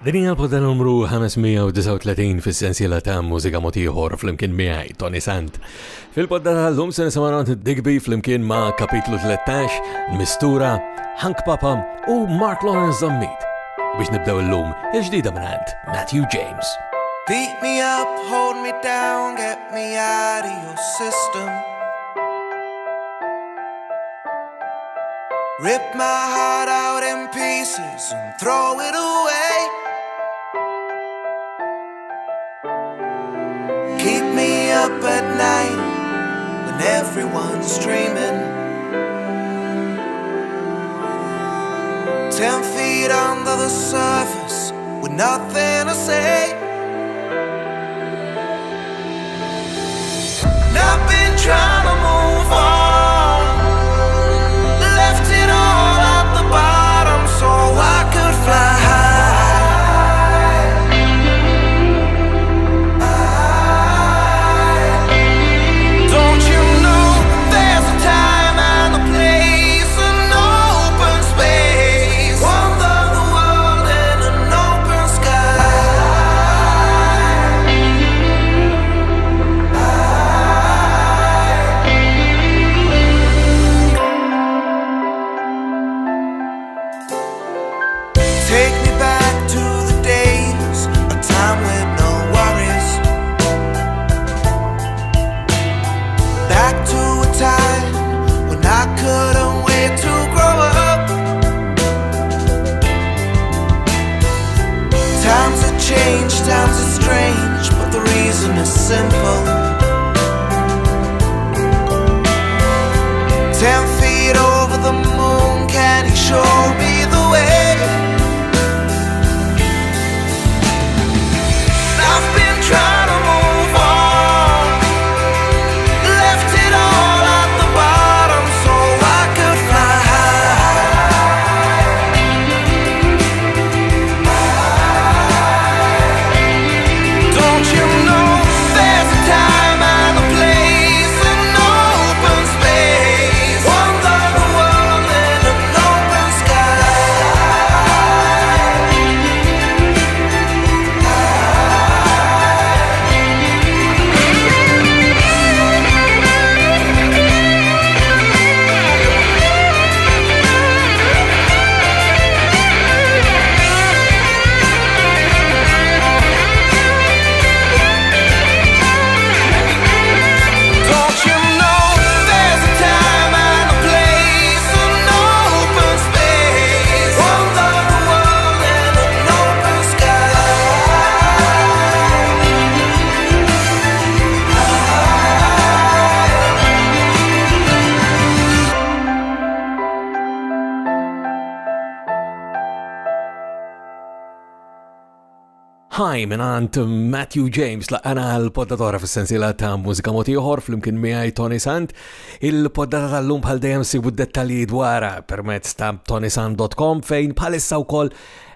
Dinja l-podda numru 539 fis-sensiela ta' Mużika Mod Ieħor flimkien miegħi Toni Sant. Fil-podda tal-lum se nisimgħu Digby flimkien ma' kapitlu 13, Mistura, Hank Papa u Mark Lawrence Zammit. Biex nibdew illum il-ġdida minn Matthew James. Beat me up, hold me down, get me out of your system. Rip my heart out in pieces and throw it away. Keep me up at night when everyone's dreaming. 10 feet under the surface with nothing to say. And I've been trying to move on, left it all at the bottom so I could fly high. Don't you know there's a time and a place, an open space, one of the world in an open sky. Take me back to the days, a time with no worries. Back to a time when I couldn't wait to grow up. Times have changed, times are strange, but the reason is simple. 10 feet over the moon, can you show me the way? I've been trying to move on, left it all at the bottom so I could fly high. Don't you know there's a time and a place, an open space, one of the world in an open sky. Don't you know there's a time and a place, an open space, one of the world in an open sky. Hi, minant Matthew James, laqana l-poddatora fis-sensiela ta' Mużika Mod Ieħor flimkien miegħi Toni Sant. Il-poddata tal-lum bħal dejjem sibu dettalji dwarha permezz ta' ToniSant.com fejn bħalissa wkoll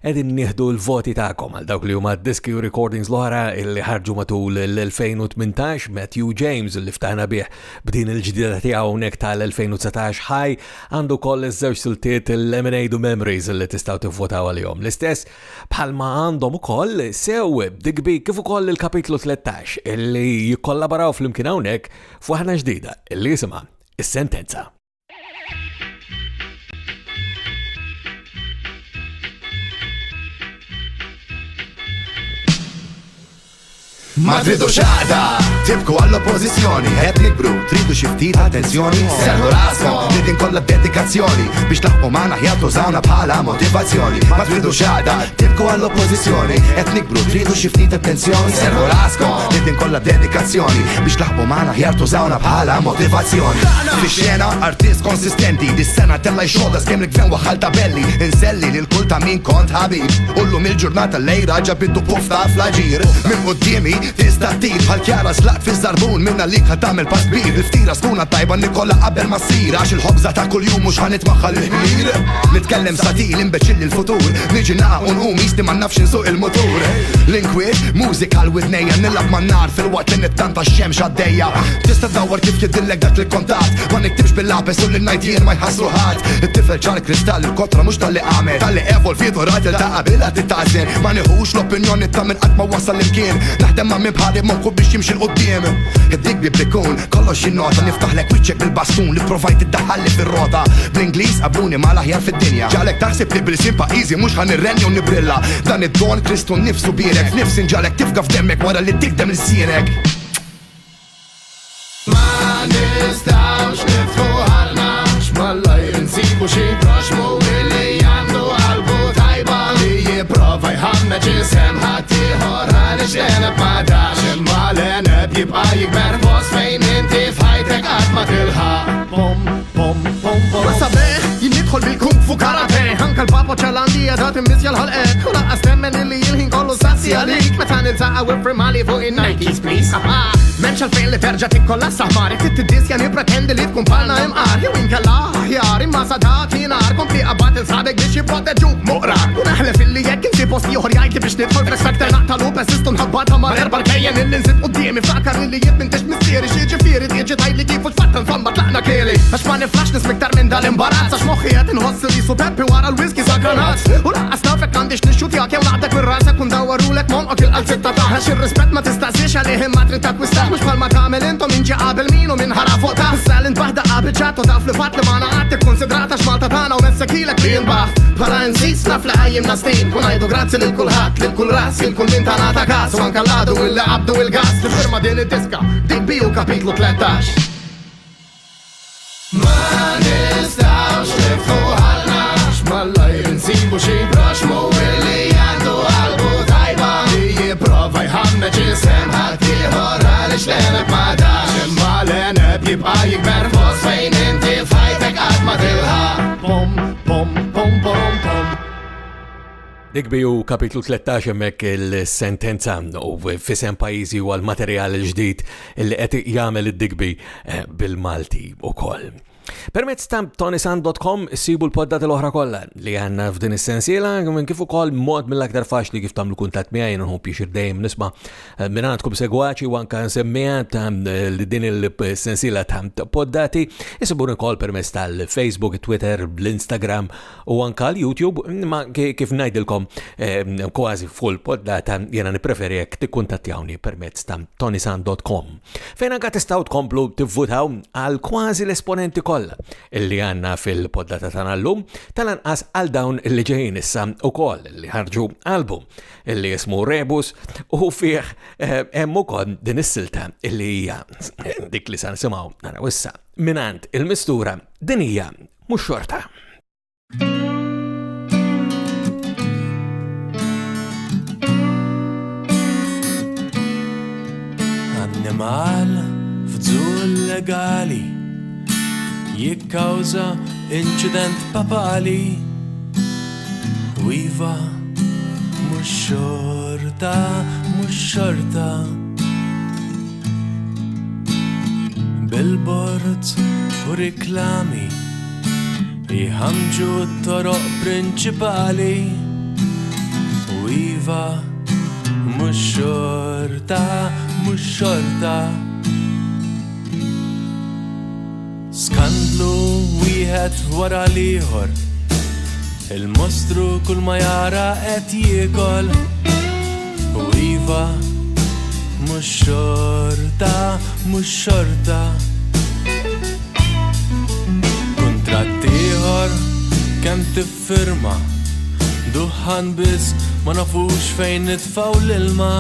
qegħdin nieħdu l-voti tagħkom għal dawk li huma diski u recordings l-oħra li ħarġu matul l-2018. Matthew James li ftahna bih b'din il-ġdida tiegħu hawnhekk tal-2019 ħaj għandu wkoll iż-żewġ siltiet il-Lemonade u Memories li tistgħu tivvotaw għalihom. L-istess bħalma għandhom ukoll sew Digby kif ukoll il-kapitlu 13 illi jikkollaboraw flimkien hawnhekk f'waħda ġdida illi jisimha Is-Sentenza. Ma tridu xaqda, tibku għall-oppozizjoni, qed nikbru, tridu xi ftit attenzjoni, serħu raskom, li din kollha dedikazzjoni biex laħqu magħna ħjatu żawna bħala motivazzjoni. Ma tridu xaqda, tibku għall-oppozizjoni, qed nikbru, tridu xi ftit attenzjoni, serħu raskom, li din kollha dedikazzjoni biex laħqu magħna ħjatu żawna bħala motivazzjoni. Fix-xena artist konsistenti, dis-sena tella jxolda skemm li gvern waħal tabelli, inselli lil kull ta' min kont ħabib, ullum il-ġurnata lejra ġabiddu pufta fl-aġir, minn qudiemi tista' tir bħal kjara slaq fi żarbun minna li ħatamel pass kbir. Il-ftira skuna tajba nikolla qabel ma ssir għax il-ħobża ta' kuljum mhux ħanitmaħħa l-ħmir. Nitkellem satil imbeċill il-futur, niġi naqgħu nqum jisni ma nafx insuq il-motur. L-inkwiet mużika l-widnejja nilab man-nar fil-waqt li nittanta x-xemx għaddejja. Tista' tdawwar kif jidillek dak il-kontatt, ma niktibx bil-lapes u l-najt jien ma jħassru ħadd. It-tifel ġar kristall il-kotra mhux tal-li għamel, tal-li evolviet u rajt il-ta' qabilha titgħażel. Ma nieħux l-opinjoni ta' min qatt ma wasal l-imkien, naħdem ma' minn bħali monku biex jimxi l-qudiem. Id-dik bikun kollox jinnota, niftaħlek wiċċek bil-bastun li provajt iddaħħalli fir-rota. Bl-Ingliż qabluni ma l-aħjar fid-dinja, ġalek taħseb li bil-sim paqiżi mhux ħanirrenja u nibrilla. Dan id-don Kristu nnifsu bierek, f'nifsi nġalek tifka f'demmek wara li tikdem l-sienek. Ma nistawx niftħu ħalna x'mallaj nsibu xi proxmu illi għandu qalbu tajba li jipprova jħammeġ isem ħadd ieħor għaliex l-eneb ma dax imma l-eneb jibqa' jikber fost fejn inti f'ħajtek qatt ma tilħaq. Ma sabeħ jien nidħol bil-kung fu karate, anka l-papa ċalandija dat imbizja l-ħalqek u laqqas temmen illi jilħin kollu sassi għalik meta niltaqa' wifrimali fuq in-Nikes please. M'hemmx għalfejn li terġa' tikkolla s-saħmarek tittiddisja nippretendi li tkun bħalna imqar jew inkella aħjar imma sadat jingħar kompli qabad il-sħabek biex jipproteġuk moqrar. U naħlef illi jekk inti post ieħor jgħid li biex nidħol f'respekt naqtalu pesistu nħabbata ma' erba' l-kejjen illi nżid qudiemi ftakar illi jitmintix mistieri xi ġifieri tiġi tgħidli kif tfatta nfamma tlaqna kieli għax ma niflax nismiktar minn dal-imbarazz għax moħħi qed inħoss li supeppi wara l-whisky sakranazz u laqqas nafek għandix nixxutjak jew naqdek mir-rasek u ndawwarulek monqok il-qalzitta taħ għax ir-rispett ma tistażix għalih imma trid takkwistaħ mhux bħalma tagħmel intom min ġie qabel min u min ħara fuq taħ. Issa l-intbaħda qabel ġat u taf li fatt li ma naqgħod tikkunsidrata x'Malta tagħna u messakilek li jinbaħ bħala nsis naf li ħajjimna snin u ngħidu grazzi lil kulħadd lil kull ras lil kull min tagħna ta' każ u anke l-għadu illi qabdu il-gas li firma din id-diska dik biju kapitlu 13. Ma nistawx niftħu ħalna x'mallaj nsibu xi proxmu illi għandu qalbu tajba li jipprova jħammeġ isem ħadd ieħor għaliex l-eneb ma dax imma l-eneb jibqa' jikber fost fejn inti f'ħajtek qatt ma tilħaq. Dikbiju kapitlu 13 hemmhekk il-sentenza u fisem pajjiżi u għal-materjal il-ġdid li qed jagħmel id-dikbi bil-Malti wkoll. Permezz ta' ToniSant.com sibu l-poddati l-oħra kollha li għandna f'din is-sensiela minn kif ukoll mod mill-aktar faċli kif tagħmlu kuntatt miegħi nħu biex dejjem nisma' minn għandkom segwaċi u anke nsemmija ta' din il-sensiela ta' poddati isibuni wkoll permezz tal-Facebook, Twitter, l-Instagram u anke l-YouTube ma kif ngħidilkom kważi full poddata jiena nippreferi jekk tikkuntattjawni permezz ta' ToniSant.com fejn anke tistgħu tkomplu tivvutaw għal kważi l-esponenti illi għanna fil-poddata tagħna llum tal-anqas għal dawn illi ġejjin issa wkoll li ħarġu album illi jismu Rebus u fih hemm ukoll din is-silta illi hija dik li se nisimgħu naraw issa minant il-mistura din hija mhux xorta. Annimal f'żul legali jikkawża inċident papali u iva mhux xorta bil-bord u riklami jħamġu t-toroq prinċipali u iva mhux xorta skandlu wieħed wara l-ieħor il-mostru kull ma jara qed jiekol u iva mhux xorta kuntratt ieħor kemm tiffirma duħħan biss ma nafux fejn nitfgħu l-ilma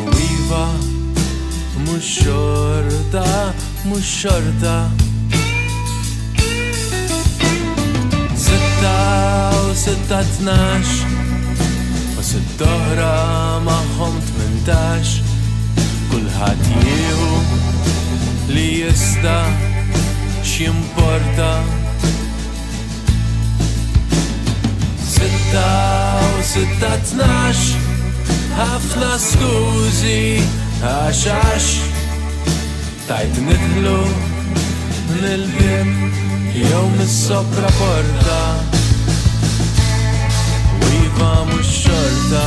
u iva mhux xorta Sitta u sitta 12 u sitt oħra magħhom 18 kulħadd jieħu li jista' x'jimporta Sitta u sitta 12 ħafna skużi għax tajt nidħlu mill-bib jew mis-sopra porta u iva mhux xorta.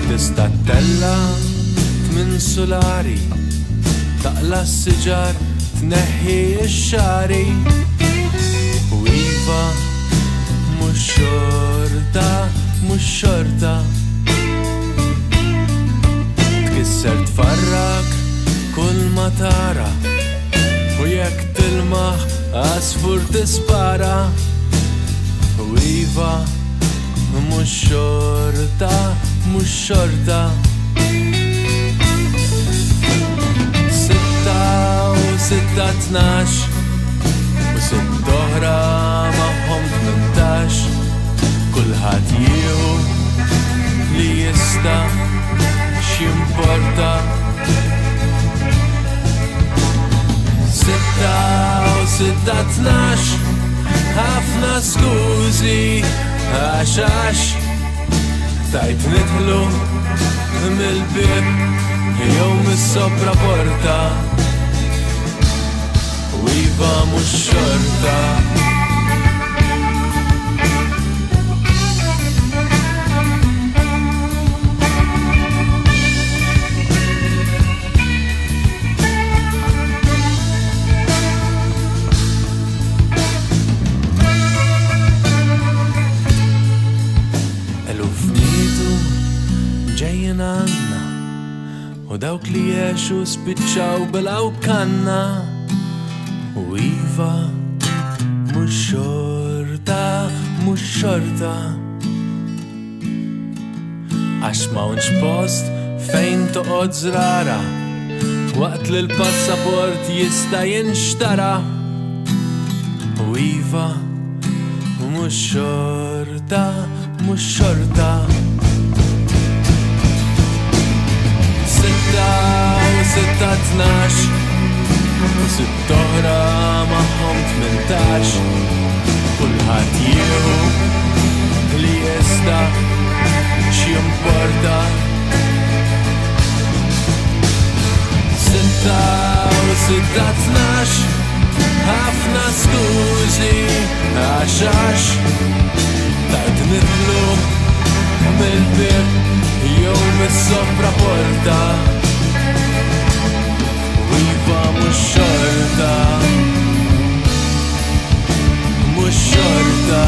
Tista' tella tmin solari taqla s-siġar tneħħi x-xari u iva mhux xorta, mhux xorta. Tkisser tfarrak kull ma tara u jekk tilmaħ għasfur tispara u iva mhux xorta, mhux xorta. Sitta tnax u sitt oħra magħhom 18 kulħadd jieħu li jista' x'jimporta. Sitta tnax ħafna skużi għax tajt nidħlu mill-bib jew mis-sopra porta u iva mhux xorta. Eluf nitu ġejjin għandna u dawk li jgħixu spiċċaw bil-awkanna u iva mhux xorta, mhux xorta. Għax m'hawnx post fejn toqgħod żrara waqt li l-passaport jista' jinxtara u iva mhux xorta, mhux xorta. Sitta tnax u sitt oħra magħhom 18 kulħadd jieħu li jista' x'jimporta. Sitta tnax ħafna skużi għax tajt nidħlu mill-bib jew mis-sopra porta u iva mhux xorta, mhux xorta,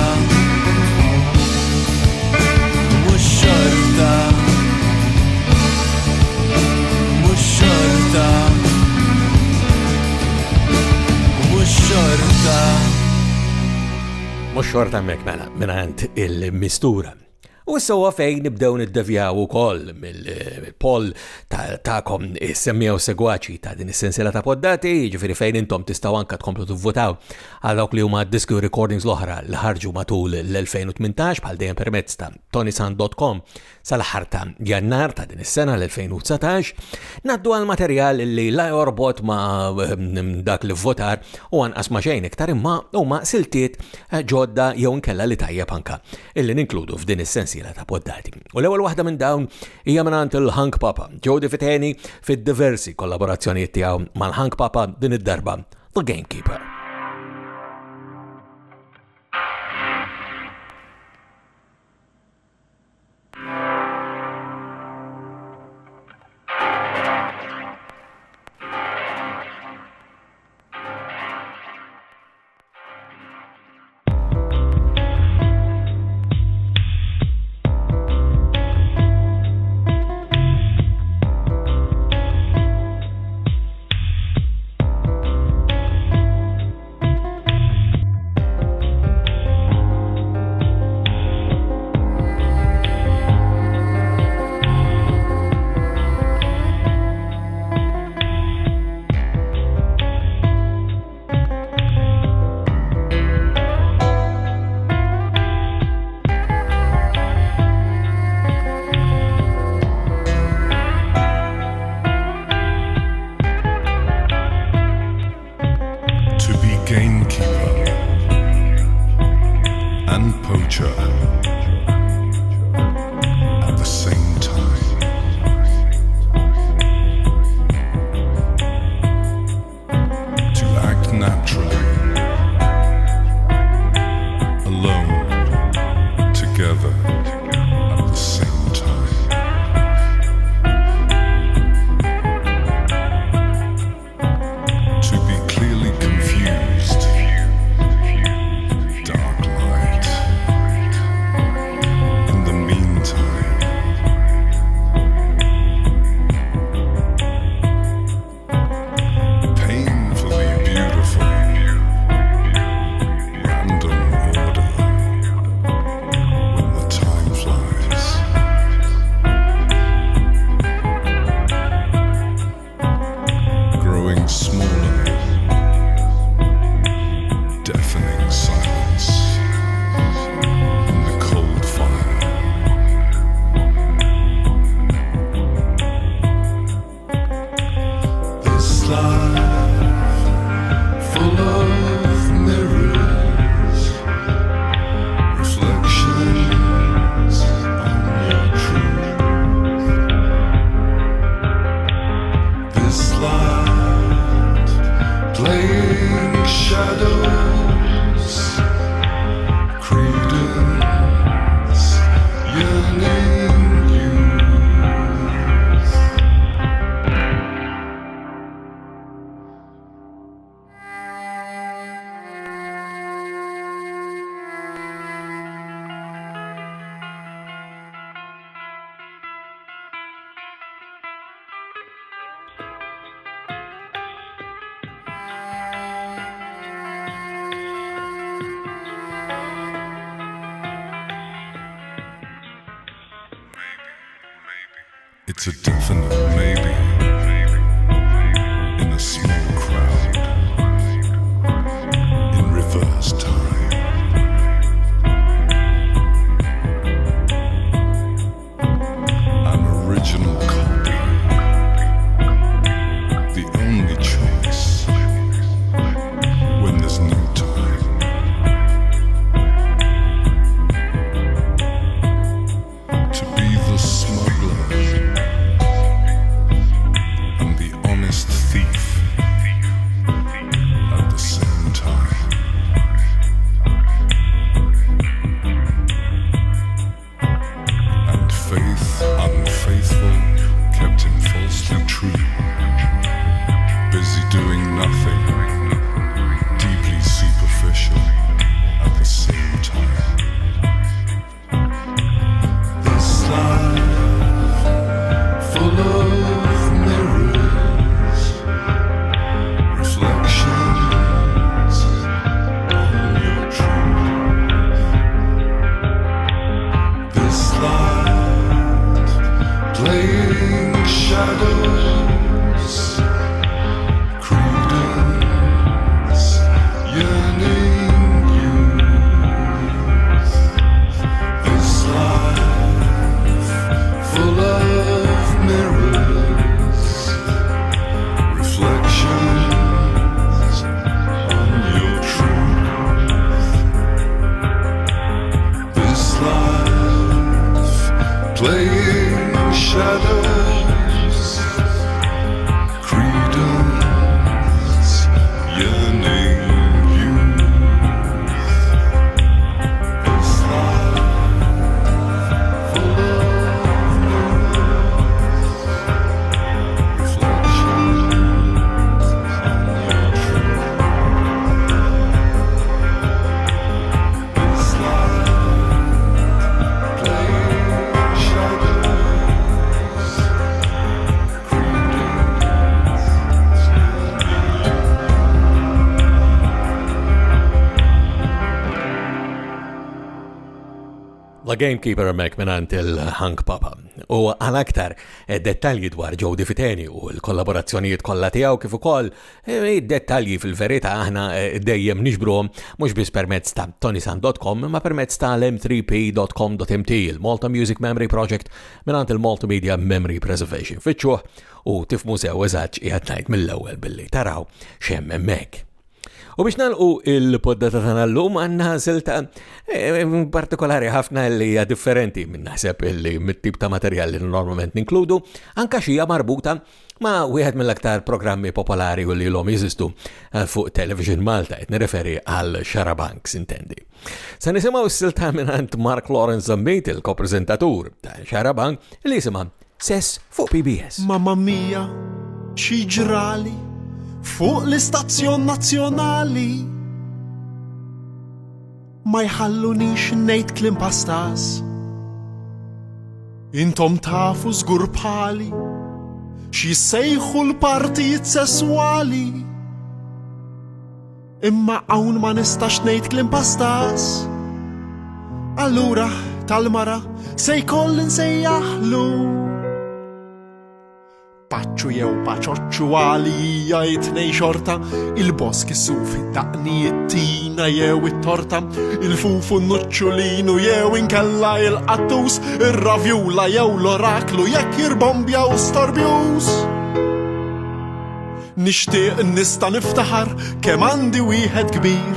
mhux xorta, mhux xorta, mhux xorta. Mhux xorta hemmhekk mela mingħand il-mistura. U issa fejn nibdew niddevjaw ukoll mill-poll ta'kom semmijaw segwaċi ta' din is-sensiela ta' poddati, ġifieri fejn intom tistgħu anke tkomplu tivvutaw għal dawk li huma diski recordings l-oħra li ħarġu matul l-2018 bħal dejjem permezz ta' ToniSant.com sal-aħħar ta' Jannar ta' din is-sena l-2019. Naddu għal materjal li la jorbot ma' dak li votar u anqas ma' xejn iktar imma huma siltiet ġodda jew inkella li tajjeb anke illi ninkludu f'din is-sensiela ta' poddati. U l-ewwel waħda minn dawn hija mingħand il-Hunk Papa, Jody Fiteni fid-diversi kollaborazzjonijiet tiegħu mal-Hunk Papa din id-darba The Gamekeeper. It's a definite maybe in a small crowd in reverse time. An original copy, the only choice when there's no time. To be the smuggler and the honest thief at the same time. And faith unfaithful kept him falsely true, busy doing nothing, deeply superficial at the same time. This life full of mirrors, reflections on your truth. This life playing shadows, credence, yearning youth. This life full of mirrors, reflections on your truth. This life playing shadows, credence, yearning youth. This life full of reflections on your truth. This life playing shadows, La Gamekeeper mek minant il-Hank Papa. U għal-aktar dettalji dwar Jody Fiteni u l-kollaborazzjonijiet kollha tiegħu kif ukoll dettalji fil-verità aħna dejjem nixbruhom mhux biss permezz ta' ToniSant.com ma permezz ta' l-m3p.com.mt, il-Malta Music Memory Project minant il-Multimedia Memory Preservation. Fitxuh u tifhmu sew eżatt qiegħed ngħid mill-ewwel billi taraw x'hemm hemmhekk. U biex nagħlqu il-poddata tagħna llum għandna silta partikolari ħafna li hija differenti minn naħseb li mit-tip ta' materjal li normalment ninkludu, anke xi hija marbuta ma' wieħed mill-aktar programmi popolari u li l-hom jeżistu fuq Television Malta, qed nirreferi għal Xarabank intendi. Se nisimgħu s-silta mingħand Mark Lawrence Zammit, il-kopreżentatur ta' Xarabank, li jisimha Sess fuq PBS. Mamma mia, xi ġrali fuq l-istazzjon nazzjonali ma jħallunix ngħid kliem pastas. Intom tafu żgur bħali xi sejħu l-partijiet sesswali. Imma hawn ma nistax ngħid kliem pastas. Allura tal-mara se jkolli nsejjaħlu paċċu jew paċoċċu għalija jitnej xorta, il-bosk is-suf id-daqni it-tina jew it-torta, il-fufu n-nuċċulinu jew inkella il-qattus, ir-ravjula jew l-oraklu jekk jirbombja u storbjuż. Nixtieq nista' niftaħar kemm għandi wieħed kbir,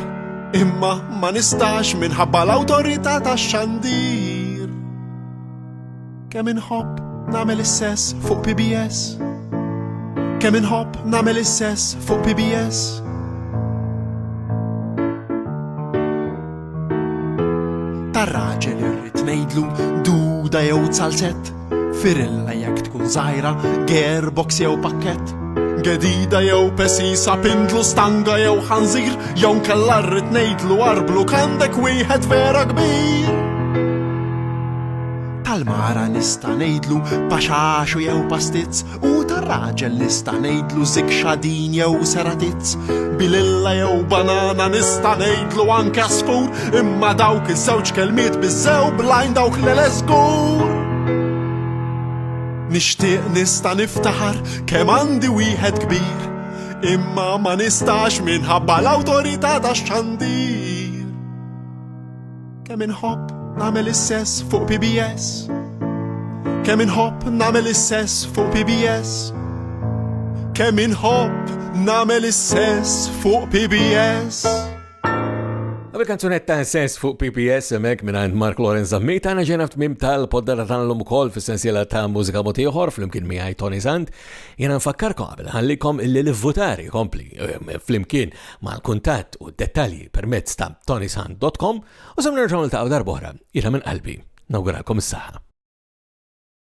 imma ma nistax minħabba l-awtorità tax-xandir. Kemm inħobb nagħmel is-sess fuq PBS. Kemm inħobb nagħmel is-sess fuq PBS. Tar-raġel irrid ngħidlu duda jew salsett, firilla jekk tkun żgħira, gearbox jew pakkett, gedida jew pesisa, pindlu stanga jew ħanżir, jew nkella rrid ngħidlu arblu kandek wieħed vera kbir. Tal-mara nista' ngħidlu paxaxu jew pastizz, u tar-raġel nista' ngħidlu zikxadin jew seratizz, bililla jew banana nista' ngħidlu anke sfur, imma dawk iż-żewġ kelmiet biżew blajn dawk l-eskur. Nixtieq nista' niftaħar kemm għandi wieħed kbir, imma ma nistax minħabba l-awtorità tax-xandir. Kemm inħobb nagħmel is-sess fuq PBS, kemm inħobb nagħmel is-sess fuq PBS, kemm inħobb nagħmel is-sess fuq PBS. Għabel kanzunetta sess fuq PBS mek minnant Mark Lawrence Zammita għana ġena f'tmim tal-poddata tal-lum ukoll fis-sensiela ta' Mużika Mod Ieħor fl-imkien miegħi Toni Sant. Jena nfakkarkom għabel ħallikom illi l-votari kompli fl-imkien mal-kuntatt u dettalji permezz ta' ToniSant.com u sam nerġgħu niltaqgħu darb'oħra. Jena minn qalbi nawguralkom is-saħħa.